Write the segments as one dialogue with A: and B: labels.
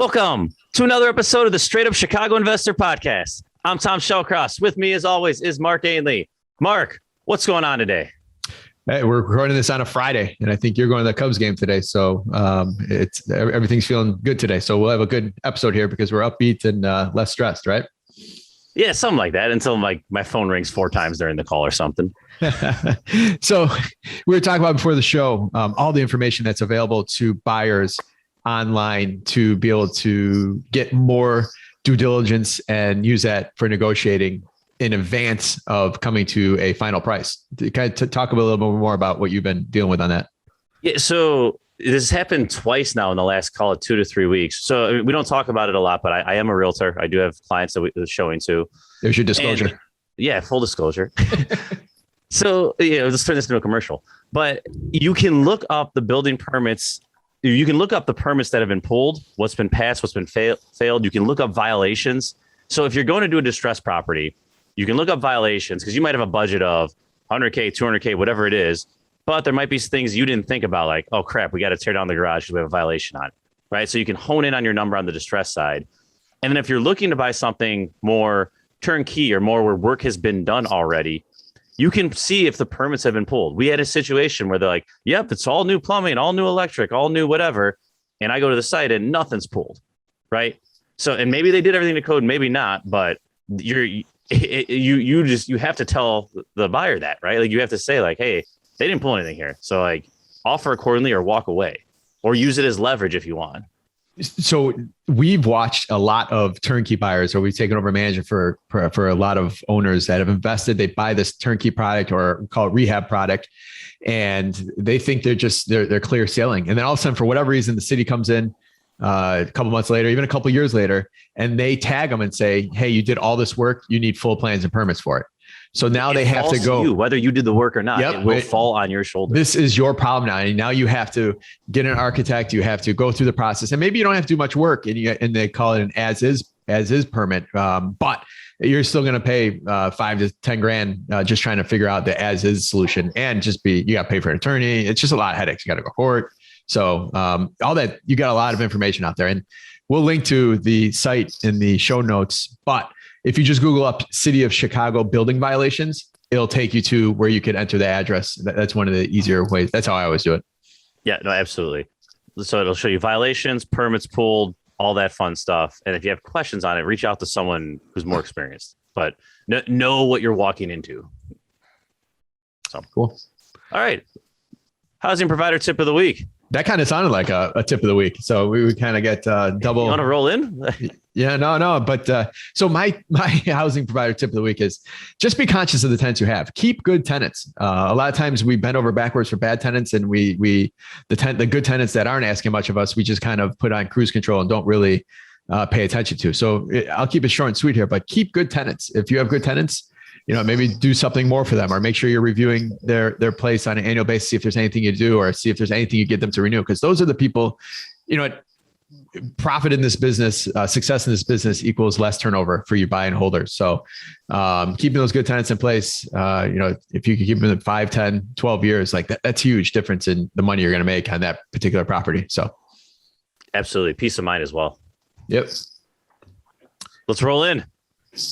A: Welcome to another episode of the Straight Up Chicago Investor Podcast. I'm Tom Shellcross. With me, as always, is Mark Ainley. Mark, what's going on today?
B: Hey, we're recording this on a Friday, and I think you're going to the Cubs game today. So everything's feeling good today. So we'll have a good episode here because we're upbeat and less stressed, right?
A: Yeah, something like that until my phone rings 4 times during the call or something.
B: So we were talking about before the show, all the information that's available to buyers online to be able to get more due diligence and use that for negotiating in advance of coming to a final price. Kind of talk a little bit more about what you've been dealing with on that.
A: Yeah, so this has happened twice now in the last, call it 2 to 3 weeks. So we don't talk about it a lot, but I am a realtor. I do have clients that we're showing to.
B: There's your disclosure.
A: And, yeah, full disclosure. So, let's turn this into a commercial. But you can look up the building permits. You can look up the permits that have been pulled, what's been passed, what's been failed. You can look up violations. So if you're going to do a distressed property, you can look up violations because you might have a budget of 100K, 200K, whatever it is. But there might be things you didn't think about, like, oh, crap, we got to tear down the garage because we have a violation on it, right? So you can hone in on your number on the distress side. And then if you're looking to buy something more turnkey or more where work has been done already, you can see if the permits have been pulled. We had a situation where they're like, yep, it's all new plumbing, all new electric, all new whatever. And I go to the site and nothing's pulled, right? So, and maybe they did everything to code, maybe not, but you have to tell the buyer that, right? Like you have to say like, hey, they didn't pull anything here. So like offer accordingly or walk away or use it as leverage if you want.
B: So we've watched a lot of turnkey buyers, or we've taken over management for a lot of owners that have invested. They buy this turnkey product or call it rehab product, and they think they're clear sailing. And then all of a sudden, for whatever reason, the city comes in a couple months later, even a couple of years later, and they tag them and say, "Hey, you did all this work. You need full plans and permits for it." So now they have to go.
A: Whether you did the work or not, it will fall on your shoulders.
B: This is your problem now. And now you have to get an architect. You have to go through the process. And maybe you don't have to do much work and they call it an as is permit. But you're still going to pay 5 to 10 grand just trying to figure out the as is solution and you got to pay for an attorney. It's just a lot of headaches. You got to go to court. So all that, you got a lot of information out there. And we'll link to the site in the show notes. But if you just Google up City of Chicago building violations, it'll take you to where you can enter the address. That's one of the easier ways. That's how I always do it. Yeah,
A: no, absolutely. So it'll show you violations, permits pulled, all that fun stuff. And if you have questions on it, reach out to someone who's more experienced, but know what you're walking into. So
B: cool.
A: All right. Housing provider tip of the week.
B: That kind of sounded like a tip of the week. So we would kind of get double.
A: You want to roll in?
B: Yeah, no. But so my housing provider tip of the week is just be conscious of the tenants you have. Keep good tenants. A lot of times we bend over backwards for bad tenants, and the good tenants that aren't asking much of us, we just kind of put on cruise control and don't really pay attention to. So I'll keep it short and sweet here, but keep good tenants. If you have good tenants, maybe do something more for them, or make sure you're reviewing their place on an annual basis, see if there's anything you do, or see if there's anything you get them to renew. Because those are the people, profit in this business, success in this business equals less turnover for you buy and holders. So keeping those good tenants in place, if you can keep them in 5, 10, 12 years, like that's huge difference in the money you're going to make on that particular property. So
A: absolutely. Peace of mind as well.
B: Yep.
A: Let's roll in.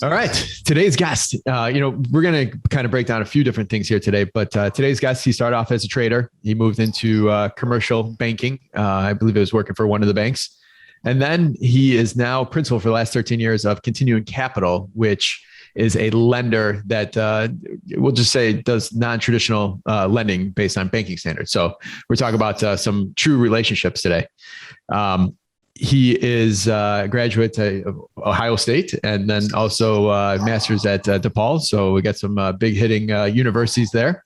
B: All right. Today's guest, we're going to kind of break down a few different things here today, but today's guest, he started off as a trader. He moved into commercial banking. I believe he was working for one of the banks. And then he is now principal for the last 13 years of Continuum Capital, which is a lender that we'll just say does non-traditional lending based on banking standards. So we're talking about some true relationships today. He is a graduate of Ohio State and then also master's at DePaul. So we got some big hitting universities there.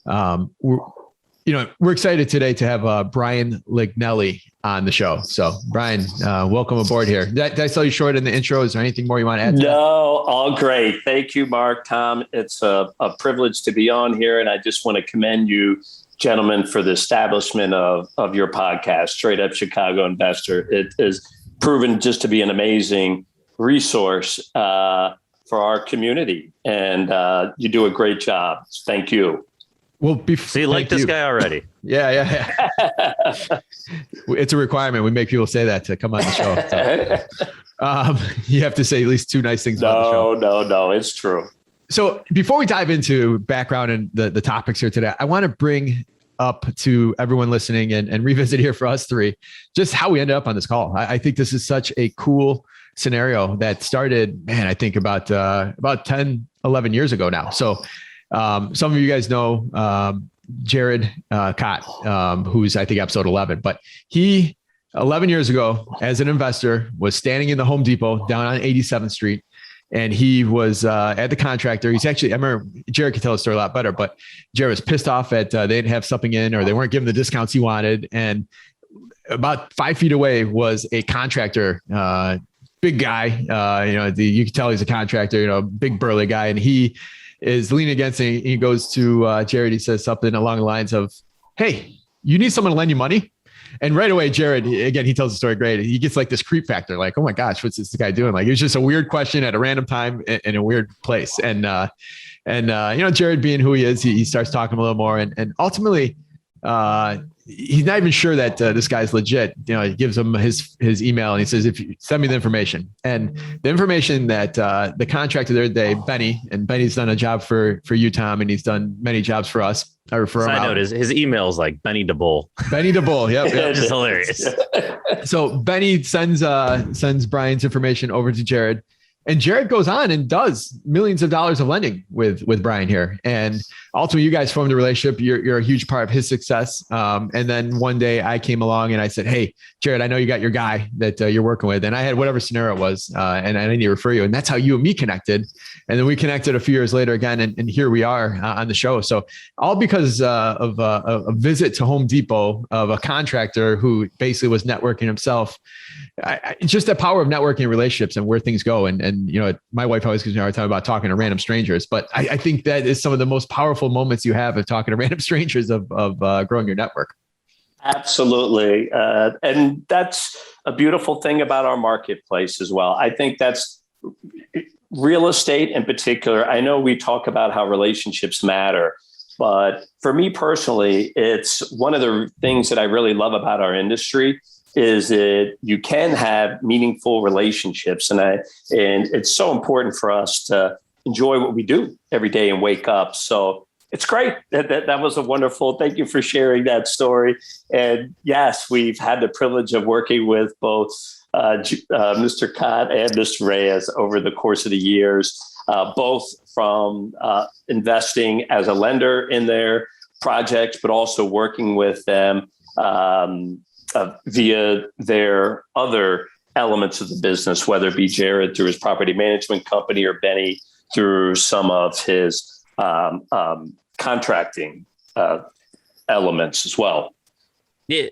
B: We're excited today to have Brian Lignelli on the show. So Brian, welcome aboard here. Did I sell you short in the intro? Is there anything more you want to add to that?
C: No, all great. Thank you, Mark, Tom. It's a privilege to be on here. And I just want to commend you, gentlemen, for the establishment of your podcast, Straight Up Chicago Investor. It is proven just to be an amazing resource for our community. And you do a great job. Thank you.
B: Well,
A: So you like this guy already?
B: Yeah. It's a requirement. We make people say that to come on the show. So, you have to say at least 2 nice things about the show.
C: No, it's true.
B: So before we dive into background and the topics here today, I want to bring up to everyone listening and revisit here for us 3, just how we ended up on this call. I think this is such a cool scenario that started, I think about 10, 11 years ago now. So some of you guys know Jared Cott, who's I think episode 11, but he 11 years ago as an investor was standing in the Home Depot down on 87th Street. And he was at the contractor. He's actually, I remember Jared could tell the story a lot better, but Jared was pissed off at they didn't have something in or they weren't giving the discounts he wanted. And about 5 feet away was a contractor, big guy. You can tell he's a contractor, big burly guy. And he is leaning against him. He goes to Jared. He says something along the lines of, "Hey, you need someone to lend you money?" And right away, Jared, again, he tells the story great. He gets like this creep factor, like, "Oh my gosh, what's this guy doing?" Like, it was just a weird question at a random time in a weird place. And Jared being who he is, he starts talking a little more and ultimately, he's not even sure that this guy's legit. He gives him his email and he says, "If you send me the information," and the information that the contractor there today, Benny's done a job for you, Tom, and he's done many jobs for us. I refer him out.
A: Side note, his email is like Benny DeBull.
B: Benny DeBull. Yep.
A: Which is hilarious.
B: So Benny sends Brian's information over to Jared. And Jared goes on and does millions of dollars of lending with Brian here. And ultimately, you guys formed a relationship. You're a huge part of his success. And then one day I came along and I said, "Hey, Jared, I know you got your guy that you're working with." And I had whatever scenario it was, and I need to refer you. And that's how you and me connected. And then we connected a few years later again. And here we are on the show. So all because of a visit to Home Depot of a contractor who basically was networking himself. It's just the power of networking relationships and where things go. And my wife always gives me a hard time about talking to random strangers, but I think that is some of the most powerful moments you have of talking to random strangers of growing your network.
C: Absolutely. And that's a beautiful thing about our marketplace as well. I think that's real estate in particular. I know we talk about how relationships matter, but for me personally, it's one of the things that I really love about our industry is that you can have meaningful relationships. And it's so important for us to enjoy what we do every day and wake up. So it's great. That was a wonderful, thank you for sharing that story. And yes, we've had the privilege of working with both Mr. Cott and Mr. Reyes over the course of the years, both from investing as a lender in their projects, but also working with them via their other elements of the business, whether it be Jared through his property management company or Benny through some of his contracting elements as well.
A: Yeah.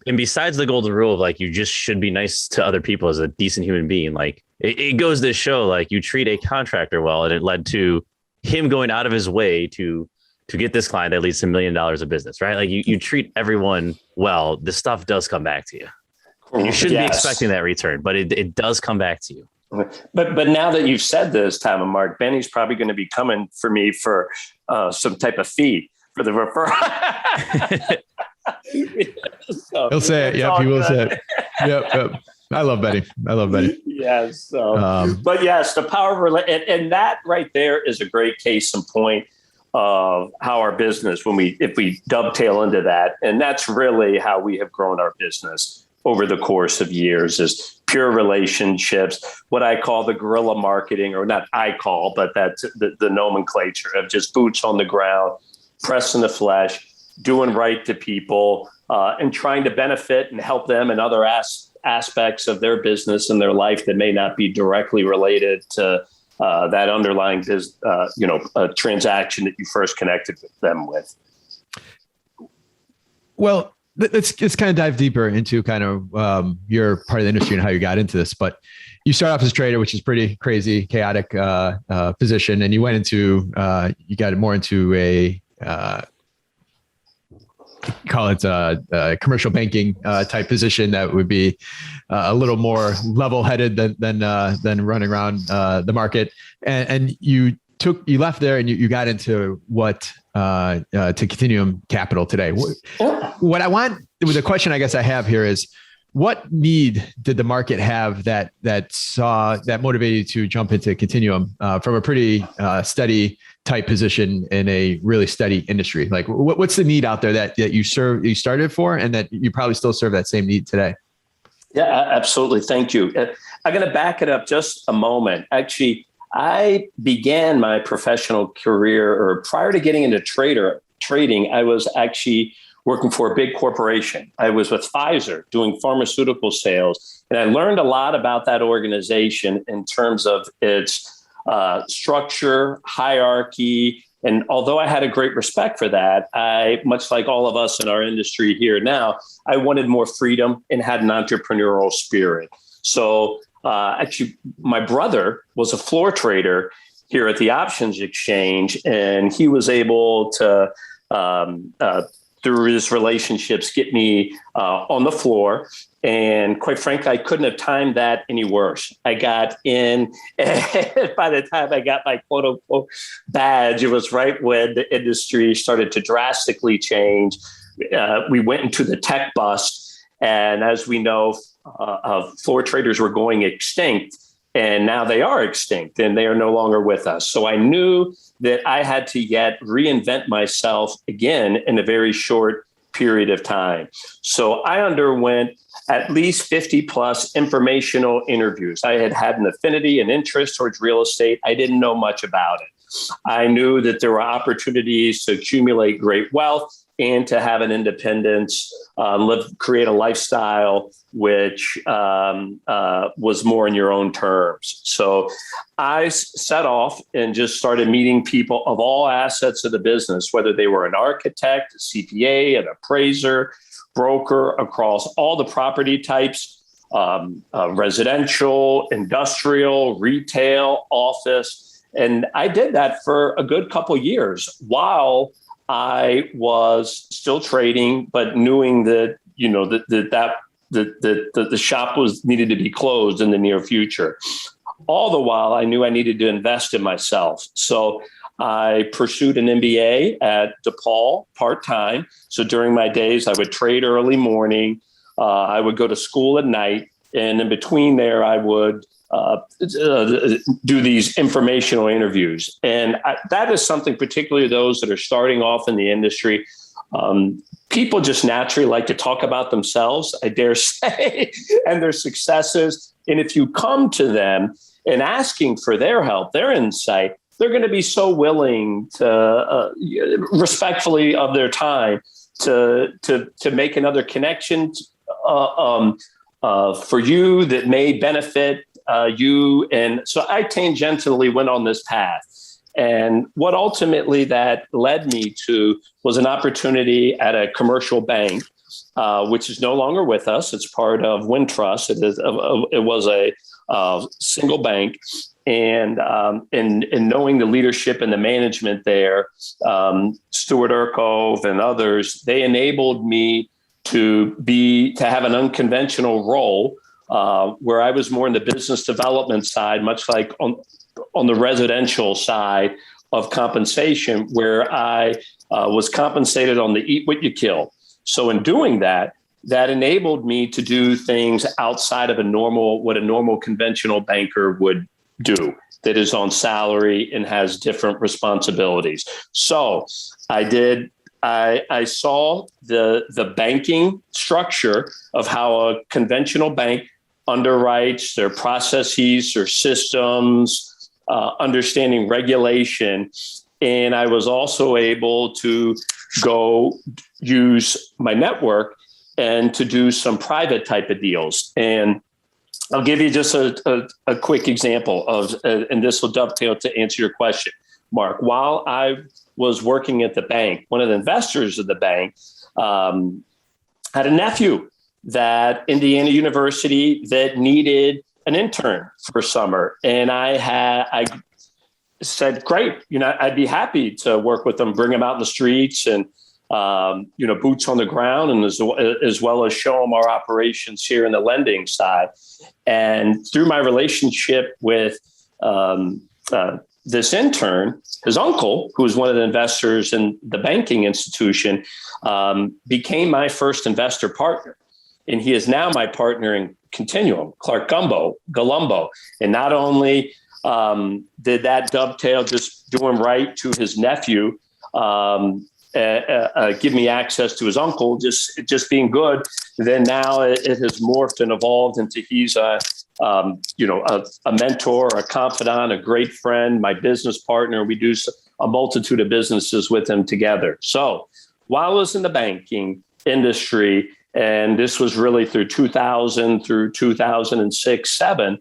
A: And besides the golden rule of like, you just should be nice to other people as a decent human being, like it goes to show like you treat a contractor well, and it led to him going out of his way to get this client that leads to $1 million of business, right? Like you treat everyone well, the stuff does come back to you. You shouldn't be expecting that return, but it does come back to you.
C: But now that you've said this, Tom and Mark, Benny's probably going to be coming for me for some type of fee for the referral.
B: So, he'll say it. Yep, he will say it. Yep. I love Benny.
C: Yes. So, but yes, the power of and that right there is a great case in point of how our business, if we dovetail into that, and that's really how we have grown our business over the course of years, is pure relationships, what I call the guerrilla marketing, or not I call, but that's the nomenclature of just boots on the ground, pressing the flesh, doing right to people, and trying to benefit and help them in other aspects of their business and their life that may not be directly related to that underlying a transaction that you first connected with them with.
B: Well, let's kind of dive deeper into kind of your part of the industry and how you got into this. But you start off as a trader, which is pretty crazy, chaotic position, and you went into you got more into a call it a commercial banking type position that would be a little more level-headed than running around the market. And you you left there and you got into to Continuum Capital today. What I want, the question I guess I have here is, what need did the market have that motivated you to jump into Continuum from a pretty steady type position in a really steady industry? Like, what's the need out there that you started for, and that you probably still serve that same need today?
C: Yeah, absolutely. Thank you. I'm going to back it up just a moment. Actually, I began my professional career, or prior to getting into trading, I was actually working for a big corporation. I was with Pfizer doing pharmaceutical sales, and I learned a lot about that organization in terms of its structure, hierarchy. And although I had a great respect for that, I, much like all of us in our industry here now, I wanted more freedom and had an entrepreneurial spirit. So actually, my brother was a floor trader here at the options exchange, and he was able to, through his relationships, get me on the floor. And quite frankly, I couldn't have timed that any worse. I got in, and by the time I got my quote unquote badge, it was right when the industry started to drastically change. We went into the tech bust. And as we know, floor traders were going extinct, and now they are extinct and they are no longer with us. So I knew that I had to yet reinvent myself again in a very short period of time. So I underwent at least 50 plus informational interviews. I had an affinity and interest towards real estate. I didn't know much about it. I knew that there were opportunities to accumulate great wealth and to have an independence, create a lifestyle which was more in your own terms. So I set off and just started meeting people of all assets of the business, whether they were an architect, a CPA, an appraiser, broker, across all the property types, residential, industrial, retail, office. And I did that for a good couple of years while I was still trading, but knowing that, the shop needed to be closed in the near future. All the while, I knew I needed to invest in myself. So I pursued an MBA at DePaul part-time. So during my days, I would trade early morning. I would go to school at night. And in between there, I would do these informational interviews. And that is something, particularly those that are starting off in the industry. People just naturally like to talk about themselves, I dare say, and their successes. And if you come to them and asking for their help, their insight, they're going to be so willing to, respectfully of their time, to make another connection for you that may benefit you. And so I tangentially went on this path. And what ultimately that led me to was an opportunity at a commercial bank, which is no longer with us. It's part of Wintrust. It was a single bank. And knowing the leadership and the management there, Stuart Urkov and others, they enabled me to have an unconventional role where I was more in the business development side, much like on the residential side of compensation, where I was compensated on the eat what you kill. So in doing that, that enabled me to do things outside of what a normal conventional banker would do, that is on salary and has different responsibilities. So I saw the banking structure of how a conventional bank underwrites, their processes, their systems, understanding regulation. And I was also able to go use my network and to do some private type of deals. And I'll give you just a quick example of, and this will dovetail to answer your question, Mark. While I was working at the bank, one of the investors of the bank had a nephew that Indiana University that needed an intern for summer. And I said, great, I'd be happy to work with them, bring them out in the streets and, boots on the ground, and as well as show them our operations here in the lending side. And through my relationship with this intern, his uncle, who was one of the investors in the banking institution, became my first investor partner. And he is now my partner in Continuum, Clark Galumbo. And not only did that dovetail just doing right to his nephew, give me access to his uncle, just being good. Then now it has morphed and evolved into he's a mentor, a confidant, a great friend, my business partner. We do a multitude of businesses with him together. So while I was in the banking industry, and this was really through 2000 through 2006, 7,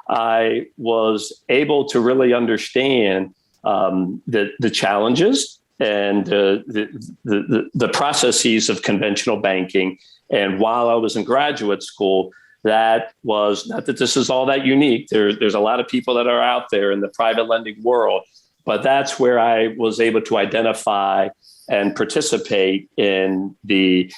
C: I was able to really understand the challenges and the processes of conventional banking. And while I was in graduate school, that was not that this is all that unique. There's a lot of people that are out there in the private lending world, but that's where I was able to identify and participate in the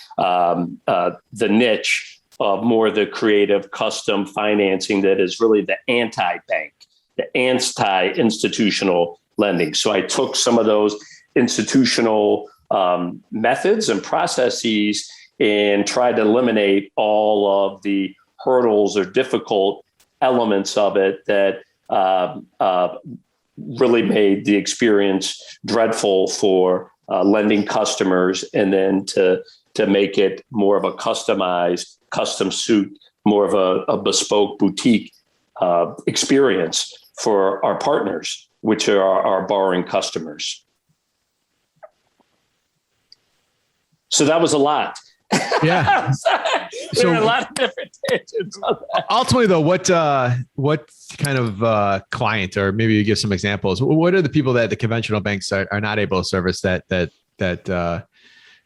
C: niche of more the creative custom financing that is really the anti-bank, the anti-institutional lending. So I took some of those institutional methods and processes and tried to eliminate all of the hurdles or difficult elements of it that really made the experience dreadful for lending customers, and then to make it more of a customized, custom suit, more of a bespoke boutique experience for our partners, which are our borrowing customers. So that was a lot.
B: Yeah.
C: There are a lot of different tangents on that.
B: Ultimately, though, what kind of client, or maybe you give some examples? What are the people that the conventional banks are not able to service that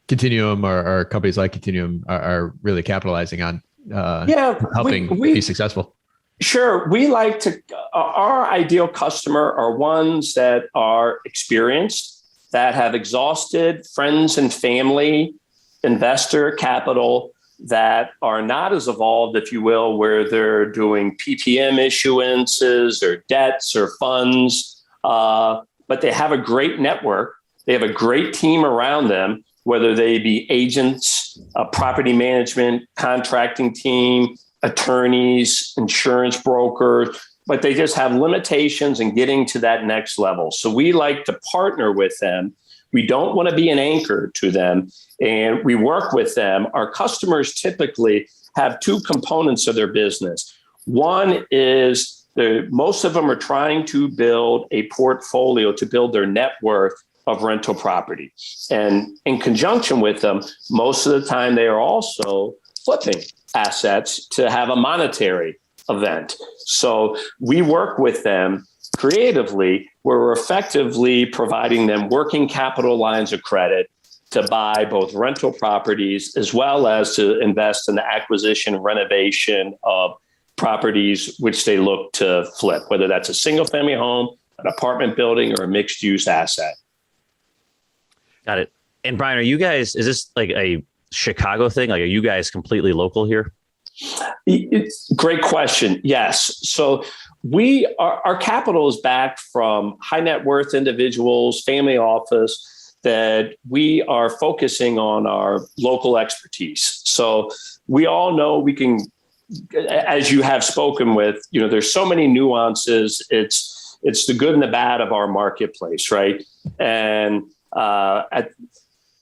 B: Continuum or companies like Continuum are really capitalizing on? Helping be successful.
C: Sure. We like to, our ideal customer are ones that are experienced, that have exhausted friends and family, investor capital, that are not as evolved, if you will, where they're doing PPM issuances or debts or funds, but they have a great network. They have a great team around them, whether they be agents, a property management, contracting team, attorneys, insurance brokers, but they just have limitations in getting to that next level. So we like to partner with them. We don't want to be an anchor to them, and we work with them. Our customers typically have two components of their business. One is most of them are trying to build a portfolio to build their net worth of rental property. And in conjunction with them, most of the time they are also flipping assets to have a monetary event. So we work with them creatively, where we're effectively providing them working capital lines of credit to buy both rental properties as well as to invest in the acquisition and renovation of properties which they look to flip, whether that's a single family home, an apartment building, or a mixed use asset.
A: Got it. And Brian, is this like a Chicago thing? Like, are you guys completely local here?
C: It's a great question. Yes. So our capital is backed from high net worth individuals, family office, that we are focusing on our local expertise. So we all know we can, as you have spoken with, there's so many nuances. It's the good and the bad of our marketplace, right? And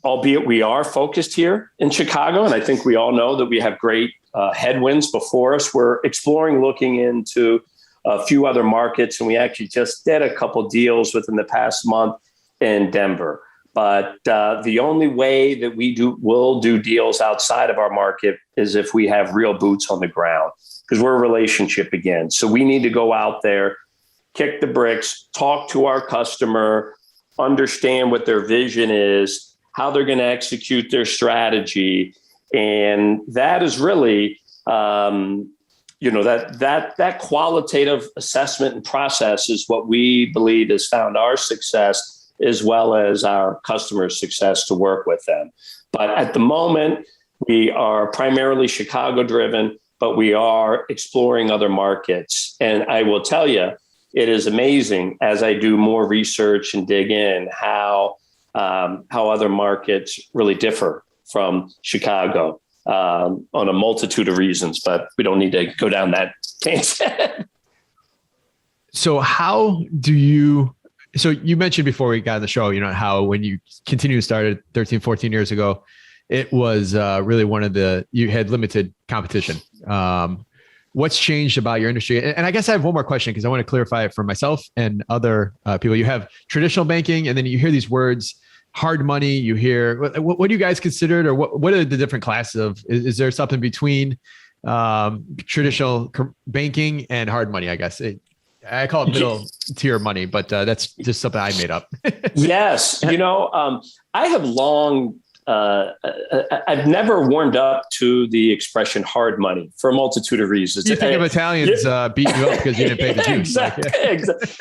C: albeit we are focused here in Chicago, and I think we all know that we have great headwinds before us. We're exploring looking into a few other markets, and we actually just did a couple deals within the past month in Denver. But the only way that will do deals outside of our market is if we have real boots on the ground, because we're a relationship again. So we need to go out there, kick the bricks, talk to our customer, understand what their vision is, how they're going to execute their strategy. And that is really, that qualitative assessment and process is what we believe has found our success, as well as our customers' success to work with them. But at the moment, we are primarily Chicago driven, but we are exploring other markets. And I will tell you, it is amazing as I do more research and dig in how other markets really differ from Chicago on a multitude of reasons, but we don't need to go down that tangent.
B: So so you mentioned before we got on the show, how when you Continuum started 13, 14 years ago, it was really you had limited competition. What's changed about your industry? And I guess I have one more question because I want to clarify it for myself and other people. You have traditional banking, and then you hear these words, hard money. You hear, what do you guys consider it, or what are the different classes of? Is there something between traditional banking and hard money? I guess I call it middle tier money, but that's just something I made up.
C: Yes, I have long. I've never warmed up to the expression hard money for a multitude of reasons.
B: You think of Italians beating you up because you didn't pay the dues.
C: Exactly.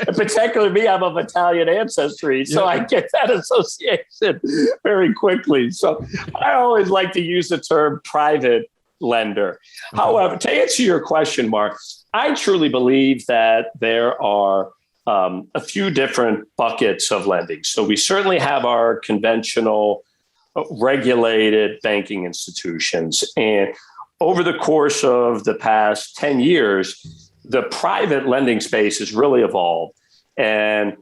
C: Particularly me, I'm of Italian ancestry, so I get that association very quickly. So I always like to use the term private lender. However, to answer your question, Mark, I truly believe that there are a few different buckets of lending. So we certainly have our conventional regulated banking institutions. And over the course of the past 10 years, the private lending space has really evolved. And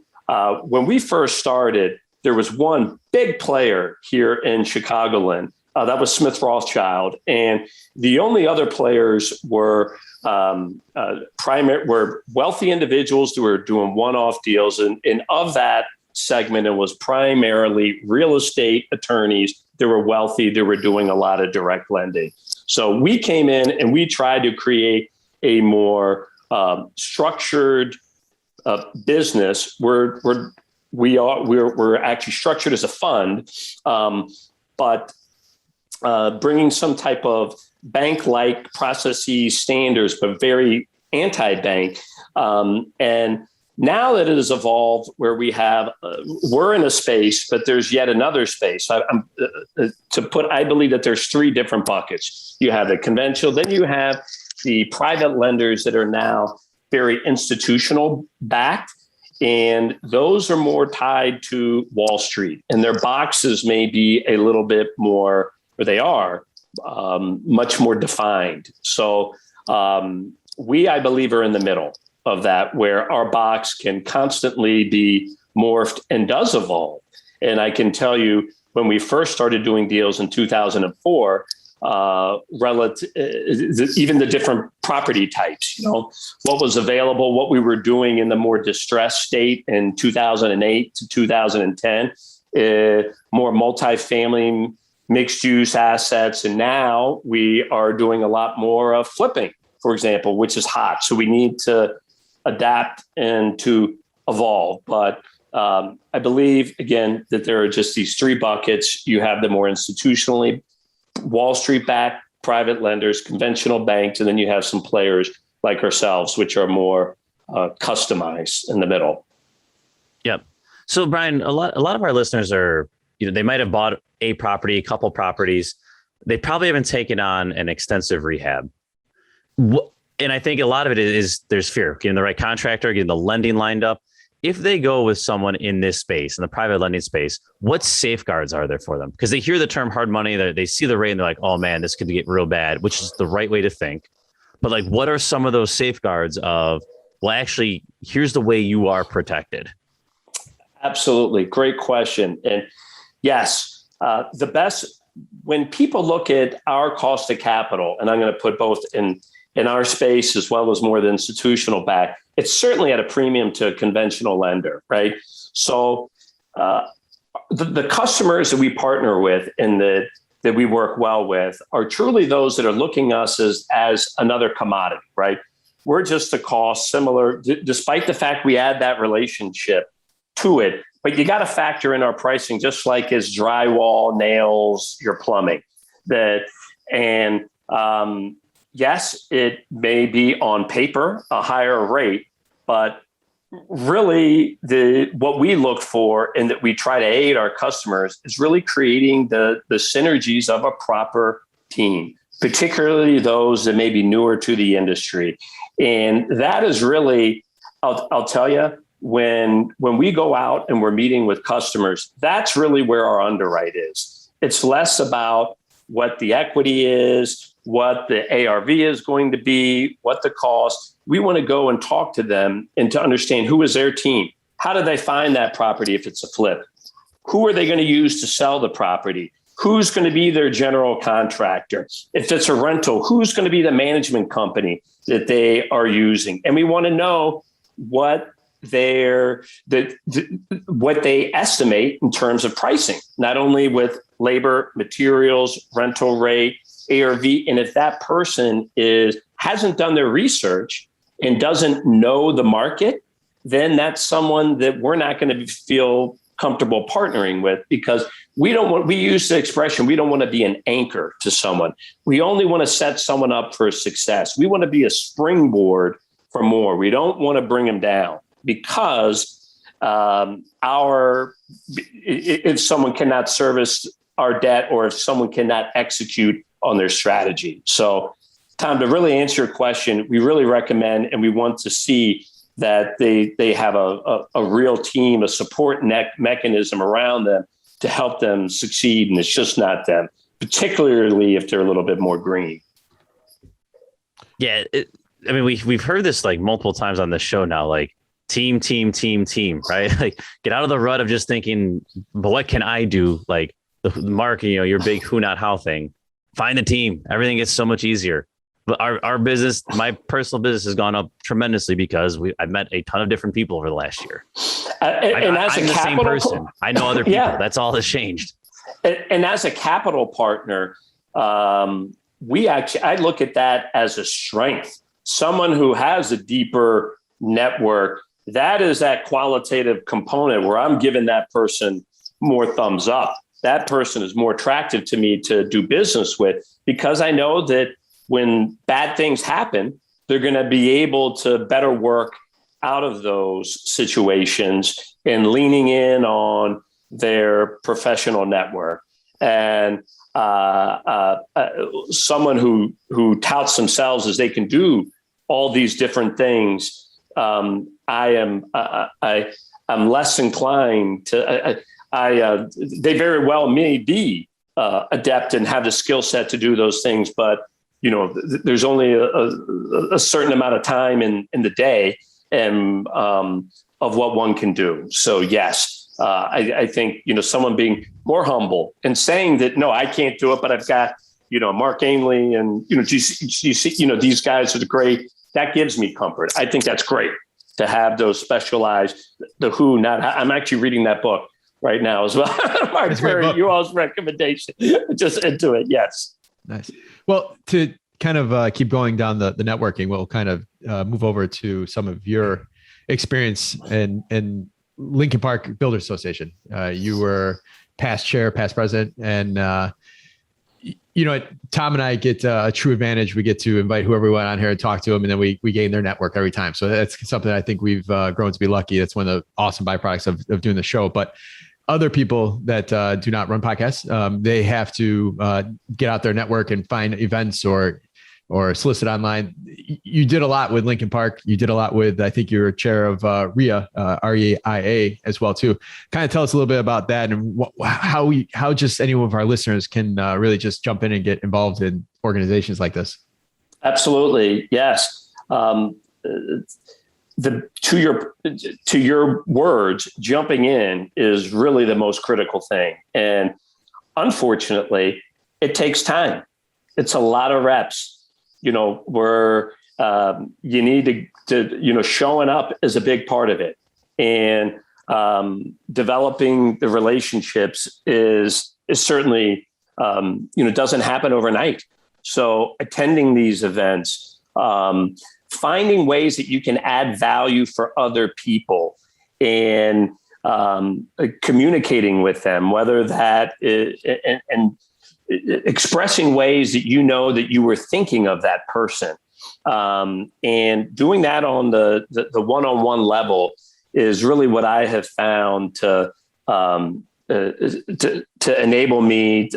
C: when we first started, there was one big player here in Chicagoland. That was Smith Rothschild. And the only other players were wealthy individuals who were doing one-off deals. And of that segment, it was primarily real estate attorneys. They were wealthy. They were doing a lot of direct lending. So we came in and we tried to create a more structured business where we're actually structured as a fund, but bringing some type of bank-like processes, standards, but very anti-bank. And now that it has evolved where we're in a space, but there's yet another space. I believe that there's three different buckets. You have the conventional, then you have the private lenders that are now very institutional backed. And those are more tied to Wall Street, and their boxes may be a little bit more, or they are much more defined. So I believe, are in the middle of that, where our box can constantly be morphed and does evolve. And I can tell you, when we first started doing deals in 2004, even the different property types, what was available, what we were doing in the more distressed state in 2008 to 2010, more multifamily, mixed use assets. And now we are doing a lot more of flipping, for example, which is hot. So we need to adapt and to evolve. But I believe, again, that there are just these three buckets. You have the more institutionally Wall Street backed private lenders, conventional banks, and then you have some players like ourselves, which are more customized in the middle.
A: Yep. So Brian, a lot of our listeners are, they might have bought a property, a couple properties. They probably haven't taken on an extensive rehab. And I think a lot of it is there's fear, getting the right contractor, getting the lending lined up. If they go with someone in this space, in the private lending space, what safeguards are there for them? Because they hear the term hard money, they see the rate and they're like, oh man, this could get real bad, which is the right way to think. But like, what are some of those safeguards of, well, actually, here's the way you are protected? Absolutely.
C: Great question. And yes, the best, when people look at our cost of capital, and I'm going to put both in our space as well as more the institutional back, it's certainly at a premium to a conventional lender, right? So the customers that we partner with and that we work well with are truly those that are looking us as another commodity, right? We're just a cost similar, despite the fact we add that relationship to it, but you got to factor in our pricing, just like as drywall, nails, your plumbing. Yes, it may be on paper a higher rate, but really what we look for and that we try to aid our customers is really creating the synergies of a proper team, particularly those that may be newer to the industry. And that is really I'll tell you, when we go out and we're meeting with customers, that's really where our underwrite is. It's less about what the equity is, what the ARV is going to be, what the cost. We want to go and talk to them and to understand who is their team. How do they find that property if it's a flip? Who are they going to use to sell the property? Who's going to be their general contractor? If it's a rental, who's going to be the management company that they are using? And we want to know what what they estimate in terms of pricing, not only with labor, materials, rental rate, ARV. And if that person hasn't done their research and doesn't know the market, then that's someone that we're not going to feel comfortable partnering with, because we use the expression, we don't want to be an anchor to someone. We only want to set someone up for success. We want to be a springboard for more. We don't want to bring them down, because if someone cannot service our debt, or if someone cannot execute on their strategy. So, Tom, to really answer your question, we really recommend, and we want to see that they have a real team, a support mechanism around them to help them succeed. And it's just not them, particularly if they're a little bit more green.
A: Yeah. We've heard this like multiple times on the show now, like team, right? Like get out of the rut of just thinking, but what can I do? Like the Mark, your big who, not how thing, find a team. Everything gets so much easier. But our business, my personal business, has gone up tremendously because I've met a ton of different people over the last year. I'm the same person. I know other people. Yeah. That's all that's changed.
C: And as a capital partner, I look at that as a strength. Someone who has a deeper network, that is that qualitative component where I'm giving that person more thumbs up. That person is more attractive to me to do business with, because I know that when bad things happen, they're going to be able to better work out of those situations and leaning in on their professional network. And someone who touts themselves as they can do all these different things, I'm less inclined to. They very well may be adept and have the skill set to do those things, but there's only a certain amount of time in the day and of what one can do. So yes, I think someone being more humble and saying that no, I can't do it, but I've got Mark Ainley and GC, these guys are great. That gives me comfort. I think that's great to have those specialized, the who, not how. I'm actually reading that book right now as well. Mark, you all's recommendation, just into it. Yes.
B: Nice. Well, to kind of keep going down the networking, we'll kind of move over to some of your experience in Lincoln Park Builders Association. You were past chair, past president, and Tom and I get a true advantage. We get to invite whoever we want on here and talk to them, and then we gain their network every time. So that's something I think we've grown to be lucky. That's one of the awesome byproducts of doing the show. But other people that do not run podcasts, they have to get out their network and find events or solicit online. You did a lot with Lincoln Park. You did a lot with, I think you were chair of REIA, REIA as well too. Kind of tell us a little bit about that and how just any of our listeners can really just jump in and get involved in organizations like this.
C: Absolutely. Yes. To your words, jumping in is really the most critical thing. And unfortunately, it takes time. It's a lot of reps. Where you need to showing up is a big part of it. And developing the relationships is certainly, doesn't happen overnight. So attending these events, finding ways that you can add value for other people and communicating with them, whether that is, and expressing ways that that you were thinking of that person, and doing that on the one-on-one level is really what I have found to enable me,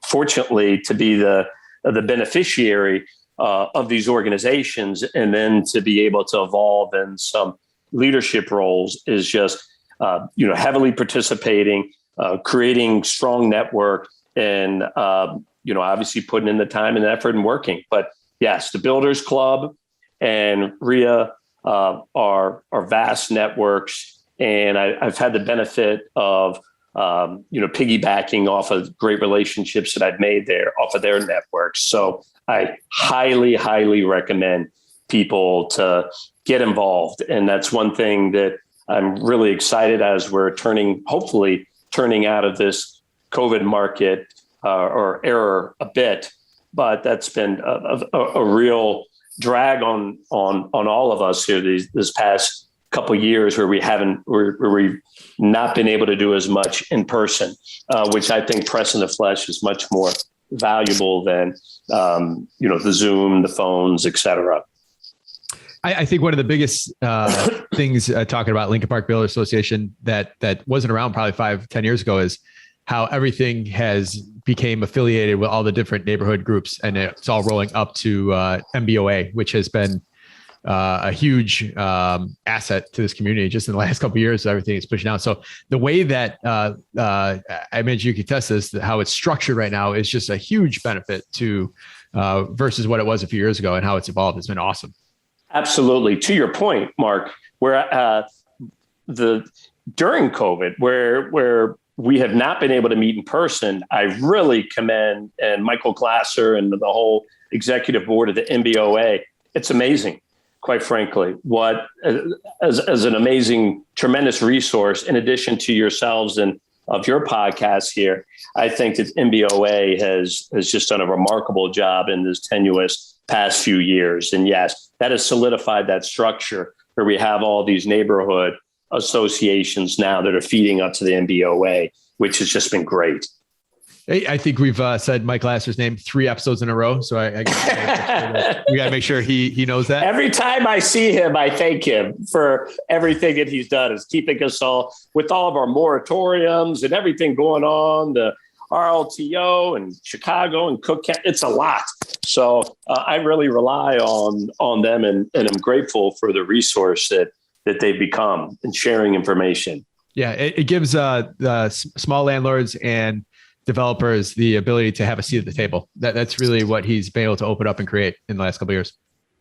C: fortunately, to be the beneficiary of these organizations, and then to be able to evolve in some leadership roles is just heavily participating, creating strong network, and obviously putting in the time and effort and working. But yes, the Builders Club and RIA are vast networks, and I've had the benefit of piggybacking off of great relationships that I've made there off of their networks. So I highly, highly recommend people to get involved. And that's one thing that I'm really excited as we're hopefully turning out of this COVID market or error a bit. But that's been a real drag on all of us here this past couple of years where we've not been able to do as much in person, which I think press in the flesh is much more valuable than the Zoom, the phones, et cetera.
B: I think one of the biggest things talking about Lincoln Park Builder Association that wasn't around probably 5-10 years ago is how everything has became affiliated with all the different neighborhood groups, and it's all rolling up to MBOA, which has been a huge asset to this community just in the last couple of years. Everything is pushing out. So the way that I imagine you could test this, how it's structured right now is just a huge benefit to versus what it was a few years ago, and how it's evolved. It's been awesome.
C: Absolutely. To your point, Mark, where during COVID, where we have not been able to meet in person, I really commend and Michael Glasser and the whole executive board of the MBOA. It's amazing, quite frankly, what as an amazing, tremendous resource in addition to yourselves and of your podcast here. I think that MBOA has just done a remarkable job in this tenuous past few years. And yes, that has solidified that structure where we have all these neighborhood associations now that are feeding up to the MBOA, which has just been great.
B: I think we've said Mike Lasser's name 3 episodes in a row. So we got to make sure he knows that.
C: Every time I see him, I thank him for everything that he's done, is keeping us all with all of our moratoriums and everything going on, the RLTO and Chicago and Cook County. It's a lot. So I really rely on them, and I'm grateful for the resource that they've become in sharing information.
B: Yeah, it gives the small landlords and developers the ability to have a seat at the table. That's really what he's been able to open up and create in the last couple of years.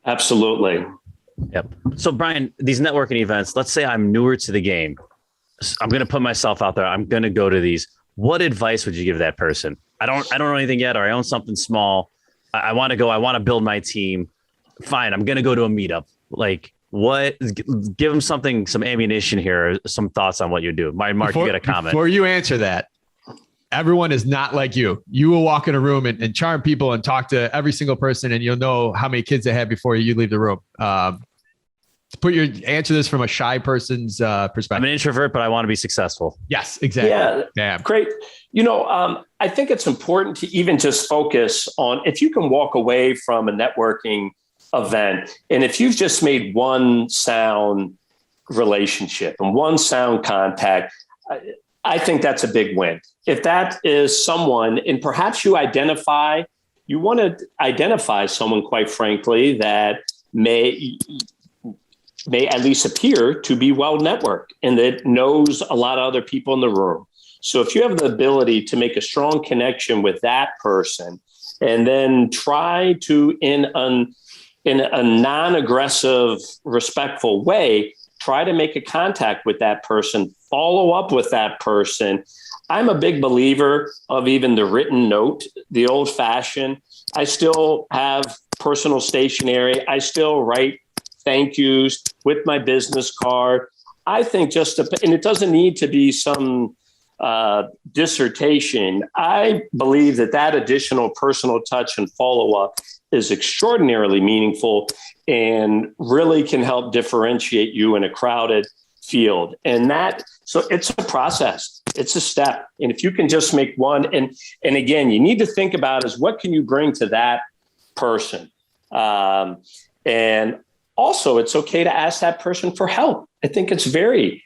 C: Absolutely.
A: Yep. So Brian, these networking events, let's say I'm newer to the game. I'm going to put myself out there. I'm going to go to these. What advice would you give that person? I don't know anything yet, or I own something small. I want to go. I want to build my team. Fine. I'm going to go to a meetup. Like, give them some ammunition here, some thoughts on what you do. Mark, you got a comment.
B: Before you answer that, everyone is not like you. You will walk in a room and charm people and talk to every single person, and you'll know how many kids they have before you leave the room. Answer this from a shy person's perspective.
A: I'm an introvert, but I want to be successful.
B: Yes, exactly.
C: Yeah,
B: damn.
C: Great. I think it's important to even just focus on, if you can walk away from a networking event, and if you've just made one sound relationship and one sound contact, I think that's a big win. If that is someone, and perhaps you want to identify someone, quite frankly, that may at least appear to be well networked and that knows a lot of other people in the room. So if you have the ability to make a strong connection with that person, and then try to, in a non-aggressive, respectful way, try to make a contact with that person, follow up with that person. I'm a big believer of even the written note, the old fashioned. I still have personal stationery. I still write thank yous with my business card. I think and it doesn't need to be some dissertation. I believe that additional personal touch and follow up is extraordinarily meaningful and really can help differentiate you in a crowded field. So it's a process, it's a step. And if you can just make one, and again, you need to think about is what can you bring to that person? And also it's okay to ask that person for help. I think it's very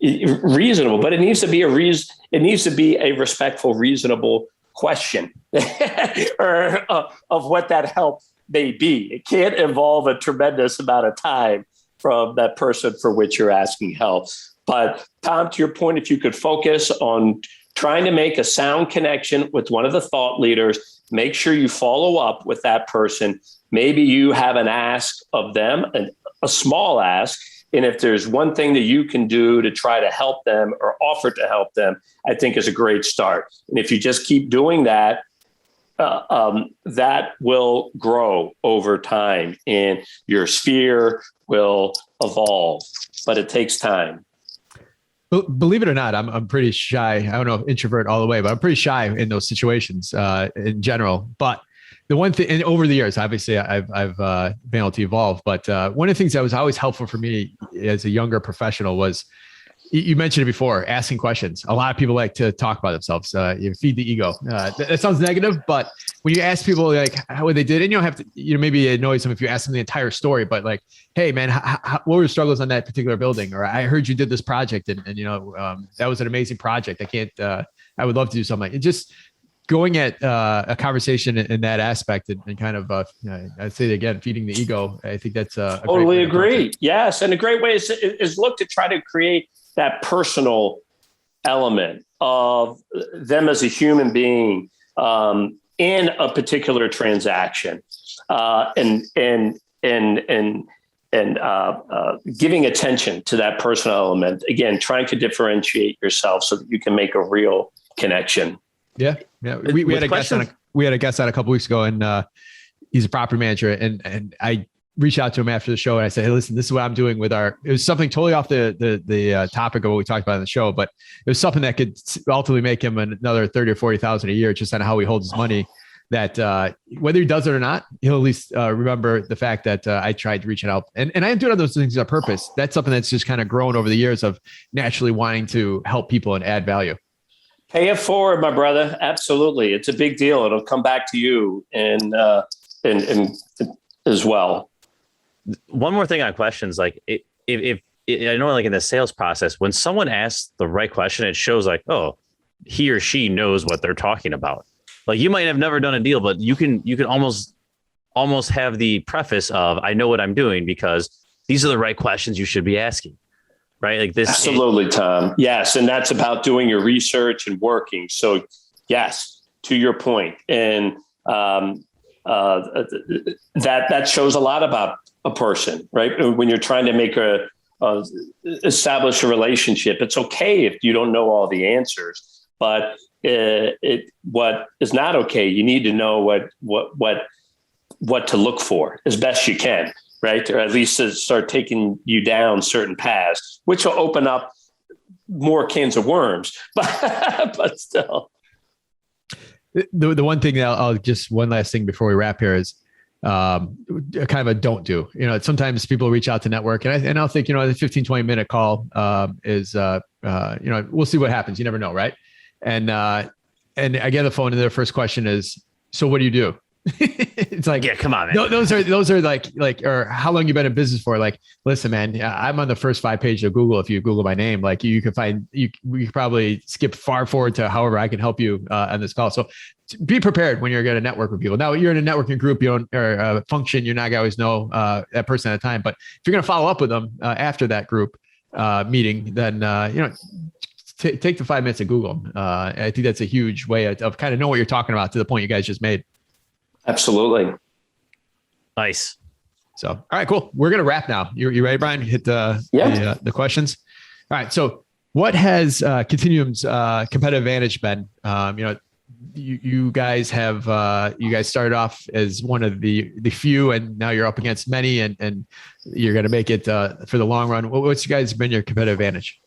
C: reasonable, but it needs to be a respectful, reasonable question or of what that help may be. It can't involve a tremendous amount of time from that person for which you're asking help. But Tom, to your point, if you could focus on trying to make a sound connection with one of the thought leaders, make sure you follow up with that person. Maybe you have an ask of them, a small ask. And if there's one thing that you can do to try to help them or offer to help them, I think is a great start. And if you just keep doing that, that will grow over time and your sphere will evolve, but it takes time.
B: Believe it or not, I'm pretty shy. I don't know if introvert all the way, but I'm pretty shy in those situations in general. But the one thing, and over the years, obviously I've been able to evolve, but one of the things that was always helpful for me as a younger professional was, you mentioned it before, asking questions. A lot of people like to talk about themselves. You feed the ego. That sounds negative, but when you ask people like how they did, and you don't have to, maybe it annoys them if you ask them the entire story, but like, hey man, what were your struggles on that particular building? Or I heard you did this project and that was an amazing project. I would love to do something. And just going at a conversation in that aspect and kind of, I'd say it again, feeding the ego. I think that's a
C: totally agree. Yes. And a great way is look to try to create that personal element of them as a human being in a particular transaction, and giving attention to that personal element. Again, trying to differentiate yourself so that you can make a real connection.
B: Yeah. We had a guest on a couple of weeks ago, and he's a property manager, and I reached out to him after the show and I said, hey, listen, this is what I'm doing with it was something totally off the topic of what we talked about in the show, but it was something that could ultimately make him another 30 or 40,000 a year, just on how he holds his money, that whether he does it or not, he'll at least remember the fact that I tried to reach out. And I am doing those things on purpose. That's something that's just kind of grown over the years of naturally wanting to help people and add value.
C: Pay it forward, my brother. Absolutely. It's a big deal. It'll come back to you and as well.
A: One more thing on questions, like if I know, like in the sales process, when someone asks the right question, it shows like, oh, he or she knows what they're talking about. Like you might have never done a deal, but you can almost have the preface of, I know what I'm doing because these are the right questions you should be asking. Right. Like this.
C: Absolutely, Tom. Yes. And that's about doing your research and working. So yes, to your point. And that shows a lot about a person, right? When you're trying to make establish a relationship, it's okay if you don't know all the answers, but what is not okay, you need to know what to look for as best you can, right? Or at least to start taking you down certain paths, which will open up more cans of worms, but still.
B: The one thing that I'll just one last thing before we wrap here is kind of a don't do. Sometimes people reach out to network and I'll think, the 15, 20 minute call is we'll see what happens. You never know. Right. And I get the phone and their first question is, so what do you do? It's like,
A: yeah, come on, man.
B: Those are like, or how long you been in business for? Like, listen, man, I'm on the first 5 pages of Google. If you Google my name, like we could probably skip far forward to however I can help you on this call. So be prepared when you're going to network with people. Now you're in a networking group, or a function, you're not going to always know that person at a time, but if you're going to follow up with them after that group meeting, then, take the 5 minutes of Google. I think that's a huge way of kind of know what you're talking about, to the point you guys just made.
C: Absolutely.
A: Nice.
B: So, all right, cool. We're going to wrap now. You ready, Brian? Hit the questions. All right. So what has Continuum's competitive advantage been? You guys started off as one of the few, and now you're up against many, and you're going to make it for the long run. What's you guys been your competitive advantage?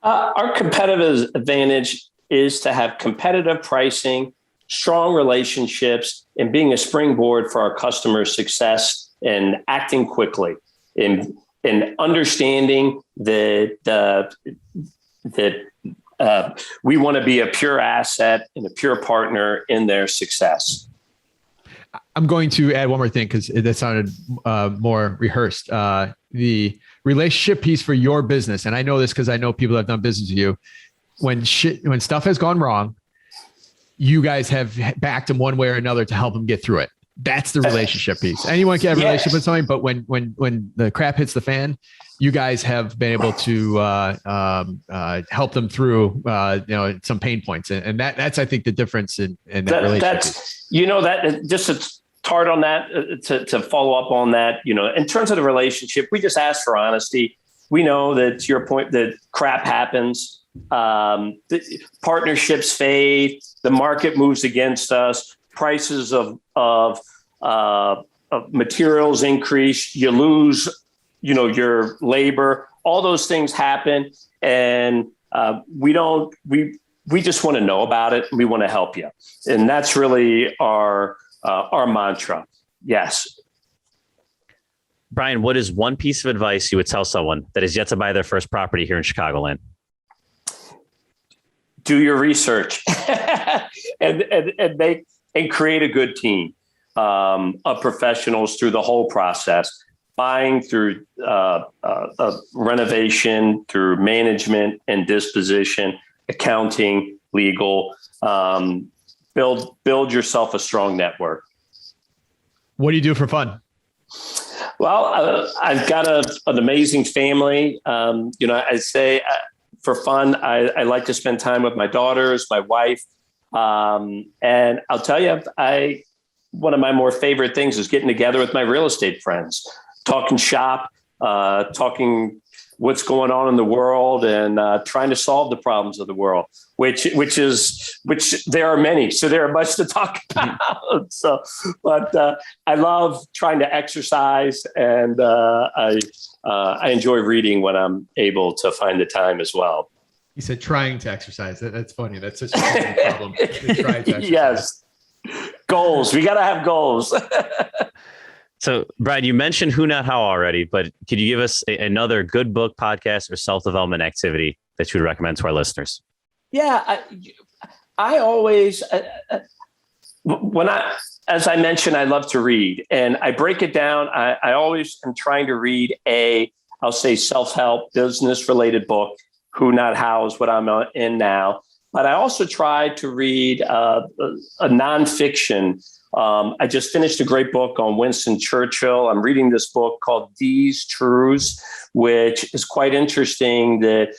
C: Our competitive advantage is to have competitive pricing, strong relationships, and being a springboard for our customers' success and acting quickly and understanding that we want to be a pure asset and a pure partner in their success.
B: I'm going to add one more thing because that sounded more rehearsed. The relationship piece for your business, and I know this because I know people that have done business with you. When stuff has gone wrong, you guys have backed them one way or another to help them get through it. That's the relationship piece. Anyone can have a relationship with somebody, but when the crap hits the fan, you guys have been able to help them through some pain points, and that's I think the difference in that relationship.
C: That's that just to start on that to follow up on that. In terms of the relationship, we just ask for honesty. We know that, to your point, that crap happens. The partnerships fade. The market moves against us. Prices of materials increase. You lose, your labor. All those things happen, and we just want to know about it. We want to help you, and that's really our mantra. Yes.
A: Brian, what is one piece of advice you would tell someone that is yet to buy their first property here in Chicagoland?
C: Do your research and create a good team of professionals through the whole process, buying, through renovation, through management and disposition, accounting, legal. Build yourself a strong network.
B: What do you do for fun?
C: Well, I've got an amazing family. I say for fun, I like to spend time with my daughters, my wife. And I'll tell you, one of my more favorite things is getting together with my real estate friends, talking shop, talking what's going on in the world, and trying to solve the problems of the world, which there are many. So there are much to talk about. But I love trying to exercise, and I enjoy reading when I'm able to find the time as well.
B: You said trying to exercise. That's funny. That's such a problem. Try to
C: yes. Goals. We got to have goals.
A: So, Brian, you mentioned Who Not How already, but could you give us another good book, podcast, or self-development activity that you would recommend to our listeners?
C: Yeah, I always, as I mentioned, I love to read, and I break it down. I always am trying to read I'll say self-help, business-related book. Who Not How is what I'm in now. But I also try to read a nonfiction. I just finished a great book on Winston Churchill. I'm reading this book called These Truths, which is quite interesting, that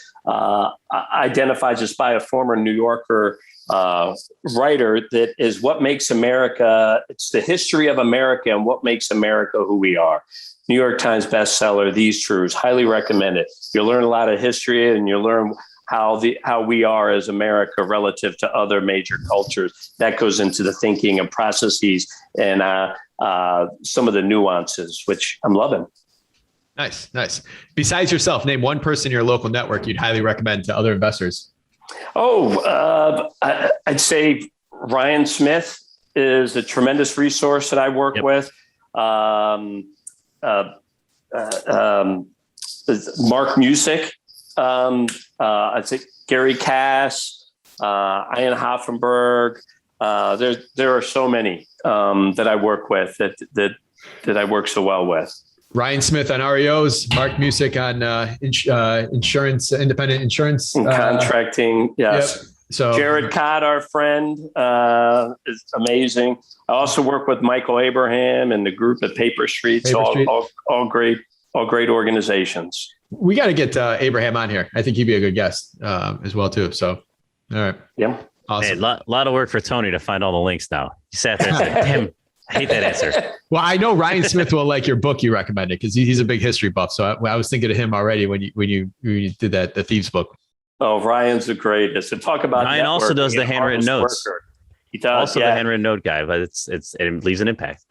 C: identifies us by a former New Yorker writer, that is what makes America. It's the history of America and what makes America who we are. New York Times bestseller, These Truths, highly recommend it. You'll learn a lot of history, and you'll learn how we are as America relative to other major cultures. That goes into the thinking and processes and some of the nuances, which I'm loving.
B: Nice. Besides yourself, name one person in your local network you'd highly recommend to other investors.
C: I'd say Ryan Smith is a tremendous resource that I work with. Mark Music. I'd say Gary Cass, Ian Hoffenberg. There are so many that I work with that I work so well with.
B: Ryan Smith on REOs, Mark Music on insurance, independent insurance,
C: and contracting. Yes.
B: Yep. So
C: Jared Cott, our friend, is amazing. I also work with Michael Abraham and the group at Paper Street. All great organizations.
B: We got to get Abraham on here. I think he'd be a good guest as well too. So, all right.
C: Yeah.
A: Hey,
B: Awesome.
A: lot of work for Tony to find all the links now. You sat there and said, damn, I hate that answer.
B: Well, I know Ryan Smith will like your book you recommended because he's a big history buff. So I was thinking of him already when you did the Thieves book.
C: Oh, Ryan's the greatest. And talk about
A: Ryan also does the handwritten notes.
C: Worker. He does.
A: The handwritten note guy, but it leaves an impact.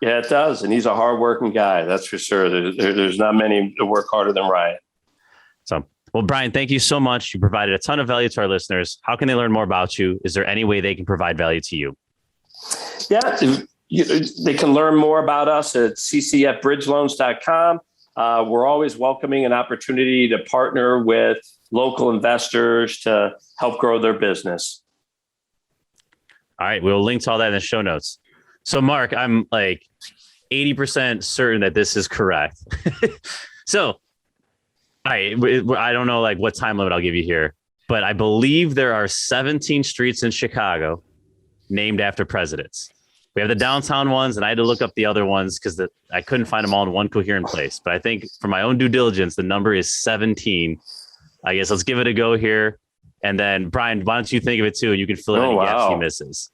C: Yeah, it does. And he's a hardworking guy. That's for sure. There's not many that work harder than Ryan.
A: So, well, Brian, thank you so much. You provided a ton of value to our listeners. How can they learn more about you? Is there any way they can provide value to you?
C: Yeah, they can learn more about us at ccfbridgeloans.com. We're always welcoming an opportunity to partner with local investors to help grow their business.
A: All right. We'll link to all that in the show notes. So, Mark, I'm like 80% certain that this is correct. So, I don't know like what time limit I'll give you here, but I believe there are 17 streets in Chicago named after presidents, We have the downtown ones, and I had to look up the other ones because I couldn't find them all in one coherent place. But I think for my own due diligence, the number is 17. I guess let's give it a go here. And then, Brian, why don't you think of it too? And you can fill in any gaps he misses.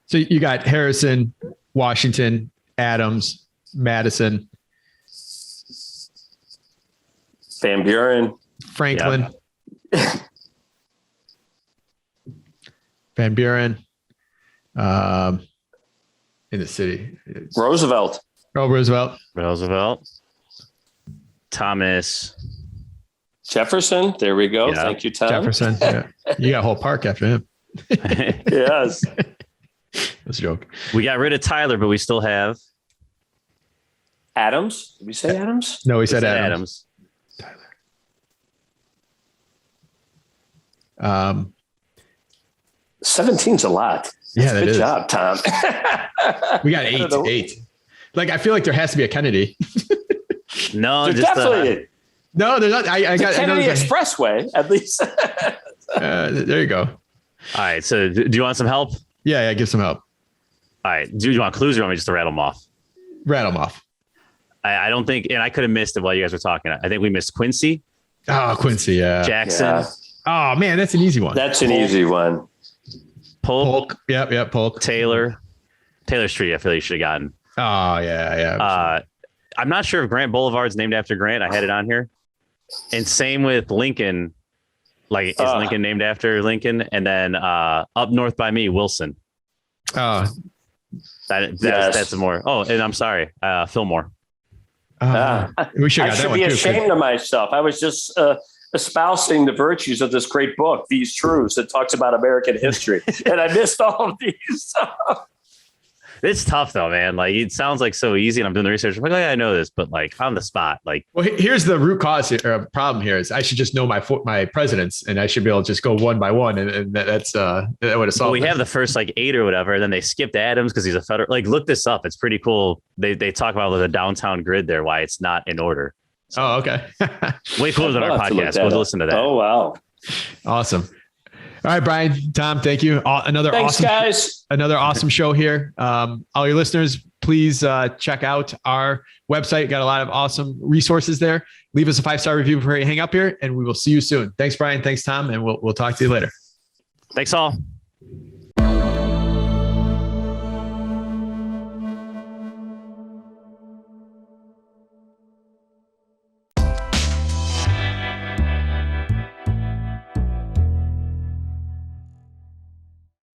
B: So you got Harrison, Washington, Adams, Madison,
C: Van Buren,
B: Franklin, Van Buren, in the city.
C: Roosevelt.
B: Roosevelt.
A: Thomas.
C: Jefferson. There we go.
A: Yeah.
C: Thank you, Tom.
B: Jefferson. Yeah. You got a whole park after him.
C: Yes.
B: That's a joke.
A: We got rid of Tyler, but we still have
C: Adams. Did we say Adams?
B: No, we said Adams. Tyler.
C: 17's a lot.
B: Yeah, that
C: Good
B: is.
C: job, Tom.
B: We got eight. Like, I feel like there has to be a Kennedy.
A: No,
C: There
A: just
C: definitely
B: No, there's not. I got
C: Kennedy Expressway, at least.
B: there you go.
A: All right. So do you want some help?
B: Yeah, give some help.
A: All right. Do you want clues or you want me just to rattle them off?
B: Rattle them off.
A: I don't think, and I could have missed it while you guys were talking. I think we missed Quincy.
B: Oh, Quincy. Yeah.
A: Jackson.
C: Yeah.
B: Oh man, that's an easy one.
C: That's an easy one.
A: Polk.
B: Yep. Polk.
A: Taylor Street. I feel like you should have gotten.
B: Oh yeah.
A: I'm not sure if Grant Boulevard's named after Grant. I had it on here. And same with Lincoln. Like, is Lincoln named after Lincoln? And then up north by me, Wilson.
B: Oh,
A: That's more. Oh, and I'm sorry, Fillmore.
B: we should.
C: I should be ashamed of myself. I was just espousing the virtues of this great book, These Truths, that talks about American history. And I missed all of these.
A: It's tough though, man. Like, it sounds like so easy, and I'm doing the research. I'm like, oh, yeah, I know this, but like on the spot, like.
B: Well, here's the root cause here, or problem here is I should just know my presidents, and I should be able to just go one by one, and that would have solved.
A: Well, we have the first like 8 or whatever, and then they skipped Adams because he's a federal. Like, look this up; it's pretty cool. They talk about the downtown grid there, why it's not in order. So,
B: oh, okay.
A: way cooler than our podcast. We'll listen to that.
C: Oh wow!
B: Awesome. All right, Brian, Tom, thank you.
C: Thanks, guys.
B: Another awesome show here. All your listeners, please check out our website. Got a lot of awesome resources there. Leave us a 5-star review before you hang up here, and we will see you soon. Thanks, Brian. Thanks, Tom, and we'll talk to you later.
A: Thanks all.